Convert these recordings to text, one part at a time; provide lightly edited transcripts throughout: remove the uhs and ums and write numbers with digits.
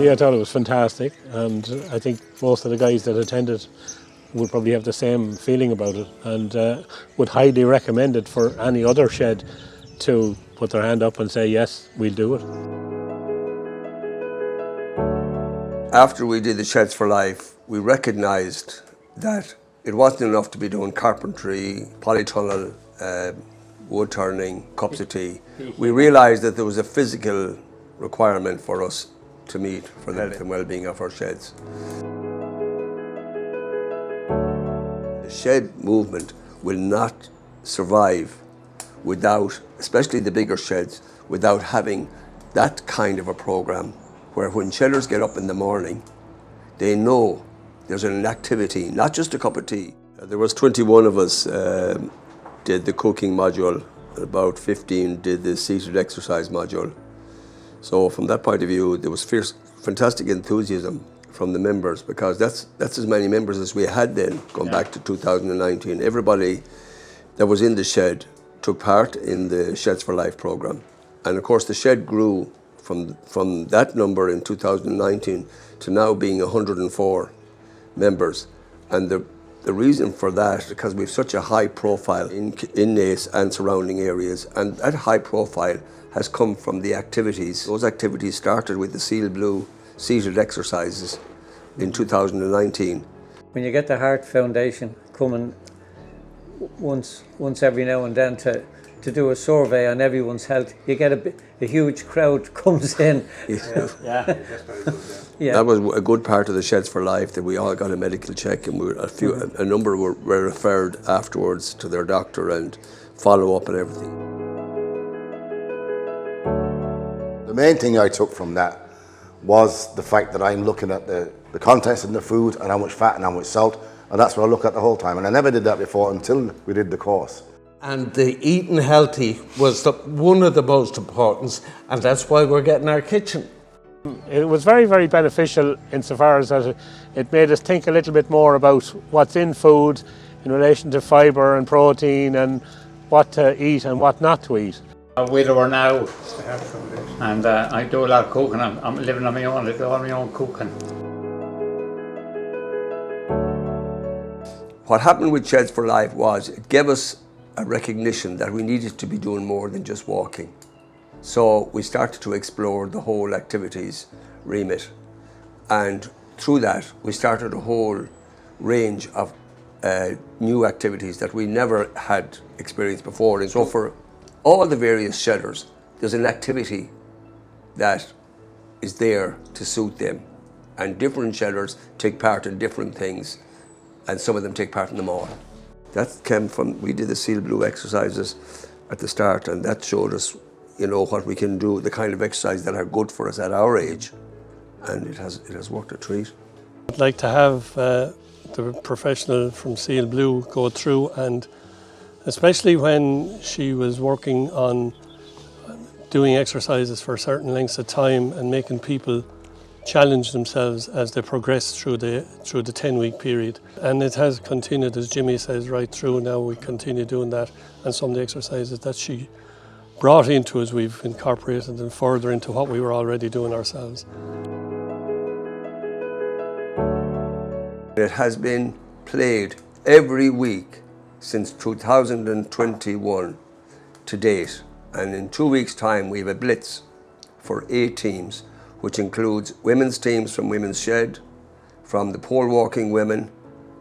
Personally, I thought it was fantastic, and I think most of the guys that attended would probably have the same feeling about it, and would highly recommend it for any other shed to put their hand up and say, yes, we'll do it. After we did the Sheds for Life, we recognised that it wasn't enough to be doing carpentry, polytunnel, wood turning, cups of tea. We realised that there was a physical requirement for us to meet for the health and well-being of our sheds. The shed movement will not survive without, especially the bigger sheds, without having that kind of a programme where when shedders get up in the morning, they know there's an activity, not just a cup of tea. There was 21 of us did the cooking module, about 15 did the seated exercise module. So from that point of view, there was fantastic enthusiasm from the members, because that's as many members as we had then, going back to 2019. Everybody that was in the shed took part in the Sheds for Life programme. And of course the shed grew from that number in 2019 to now being 104 members. And the reason for that, because we've such a high profile in Naas and surrounding areas, and that high profile has come from the activities. Those activities started with the Seal Blue seated exercises in 2019. When you get the Heart Foundation coming once every now and then to do a survey on everyone's health, you get a huge crowd comes in. Yeah. Yeah. That was a good part of the Sheds for Life, that we all got a medical check, and a number were referred afterwards to their doctor and follow up and everything. The main thing I took from that was the fact that I'm looking at the contents in the food and how much fat and how much salt, and that's what I look at the whole time. And I never did that before until we did the course. And the eating healthy was one of the most important, and that's why we're getting our kitchen. It was very, very beneficial insofar as that it made us think a little bit more about what's in food in relation to fibre and protein, and what to eat and what not to eat. I'm a widower now, and I do a lot of cooking. I'm living on my own, I do all my own cooking. What happened with Sheds for Life was it gave us a recognition that we needed to be doing more than just walking. So we started to explore the whole activities remit, and through that we started a whole range of new activities that we never had experienced before. And so for all the various shedders, there's an activity that is there to suit them, and different shedders take part in different things, and some of them take part in them all. That came from, we did the Seal Blue exercises at the start, and that showed us, you know, what we can do, the kind of exercise that are good for us at our age, and it has worked a treat. I'd like to have the professional from Seal Blue go through, and especially when she was working on doing exercises for certain lengths of time and making people challenge themselves as they progress through the 10-week period. And it has continued, as Jimmy says, right through. Now we continue doing that, and some of the exercises that she brought into us, we've incorporated them further into what we were already doing ourselves. It has been played every week since 2021 to date, and in 2 weeks' time we have a blitz for 8 teams, which includes women's teams from Women's Shed, from the pole walking women,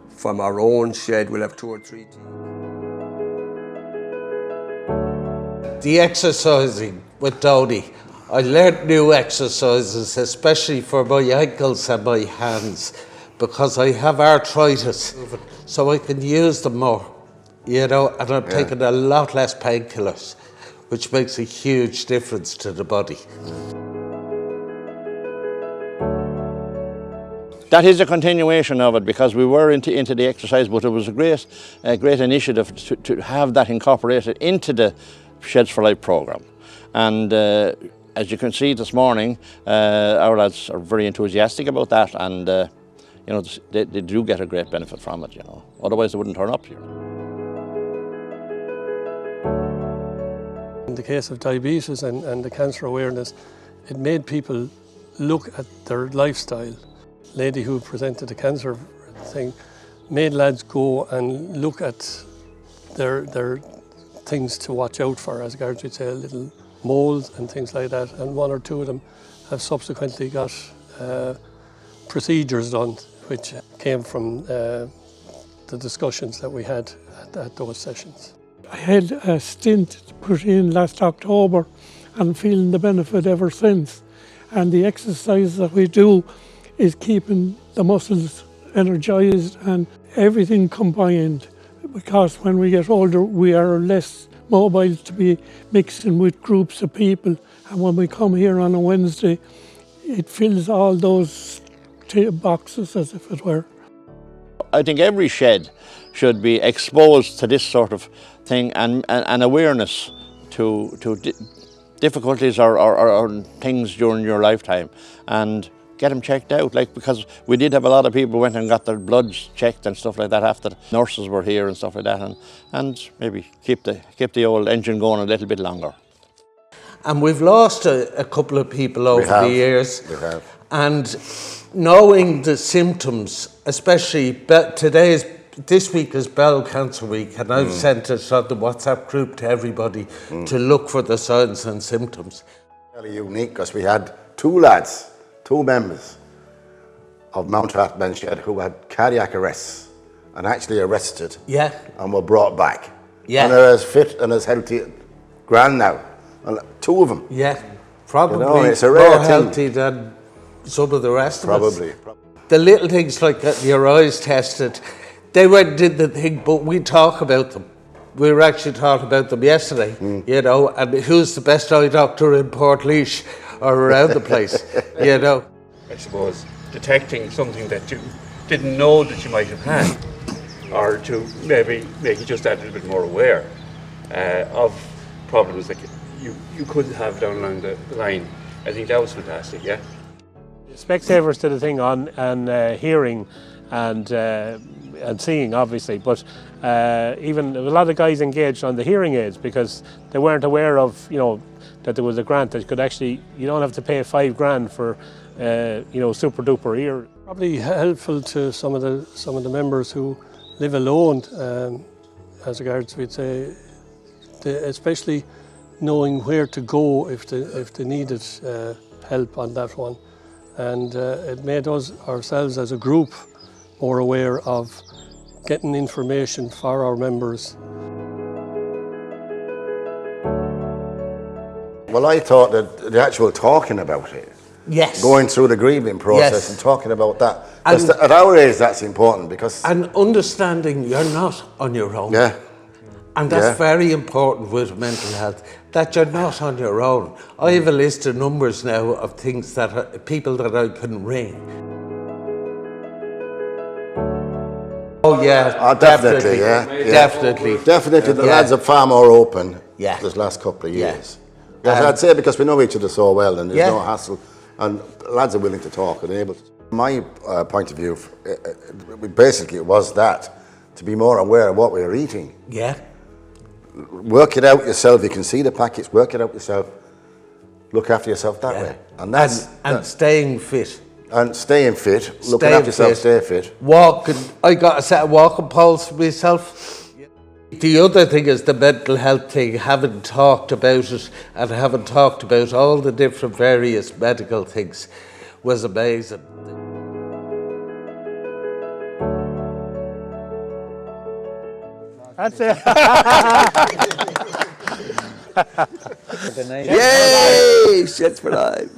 from our own shed. We'll have 2 or 3 teams. The exercising with Dodie, I learned new exercises, especially for my ankles and my hands, because I have arthritis, so I can use them more, you know, and I'm taking a lot less painkillers, which makes a huge difference to the body. That is a continuation of it, because we were into the exercise, but it was a great initiative to have that incorporated into the Sheds for Life programme. And as you can see this morning, our lads are very enthusiastic about that, and you know, they do get a great benefit from it, you know. Otherwise they wouldn't turn up here. In the case of diabetes and the cancer awareness, it made people look at their lifestyle. Lady who presented the cancer thing made lads go and look at their things to watch out for, as regards, we'd say, little moles and things like that, and one or two of them have subsequently got procedures done, which came from the discussions that we had at those sessions. I had a stint put in last October and feeling the benefit ever since. And the exercise that we do is keeping the muscles energized and everything combined, because when we get older we are less mobile to be mixing with groups of people, and when we come here on a Wednesday it fills all those boxes, as if it were. I think every shed should be exposed to this sort of thing, and awareness to difficulties or things during your lifetime, and get them checked out. Like, because we did have a lot of people went and got their bloods checked and stuff like that after the nurses were here and stuff like that, and maybe keep the old engine going a little bit longer. And we've lost a couple of people over the years. We have. And knowing the symptoms, especially this week is Bowel Cancer Week, and I've sent it on the WhatsApp group to everybody to look for the signs and symptoms. Really unique, because we had two members of Mount Rathbone Shed who had cardiac arrests and actually arrested and were brought back. Yeah. And they're as fit and as healthy, grand now. And two of them. Yeah, probably it's a rare more thing. healthy than some of the rest of us. Probably. The little things like getting your eyes tested, they went and did the thing, but we talk about them. We were actually talking about them yesterday, you know, and who's the best eye doctor in Portlaoise or around the place, you know. I suppose detecting something that you didn't know that you might have had, or to maybe make you just that little bit more aware of problems that you could have down along the line. I think that was fantastic, yeah. Specsavers did a thing on hearing and seeing, obviously, but even there was a lot of guys engaged on the hearing aids because they weren't aware of, you know, that there was a grant that could actually, you don't have to pay $5,000 for, you know, super duper ear. Probably helpful to some of the members who live alone, as regards, we'd say, especially knowing where to go if they needed help on that one. And it made us ourselves as a group more aware of getting information for our members. Well, I thought that the actual talking about it, going through the grieving process and talking about that, at our age that's important, because... And understanding you're not on your own. Yeah. And that's very important with mental health, that you're not on your own. I have a list of numbers now of things that people that I can ring. Oh yeah, definitely. Definitely, the lads are far more open this last couple of years. Yes, I'd say because we know each other so well and there's no hassle, and lads are willing to talk and able to. My point of view, basically it was that, to be more aware of what we were eating. Yeah. Work it out yourself. You can see the packets. Work it out yourself. Look after yourself that way, and staying fit. And staying fit. Looking after yourself. Stay fit. Walking. I got a set of walking poles for myself. The other thing is the mental health thing. Haven't talked about it, and haven't talked about all the different various medical things, was amazing. That's it. Yay! Sheds for life.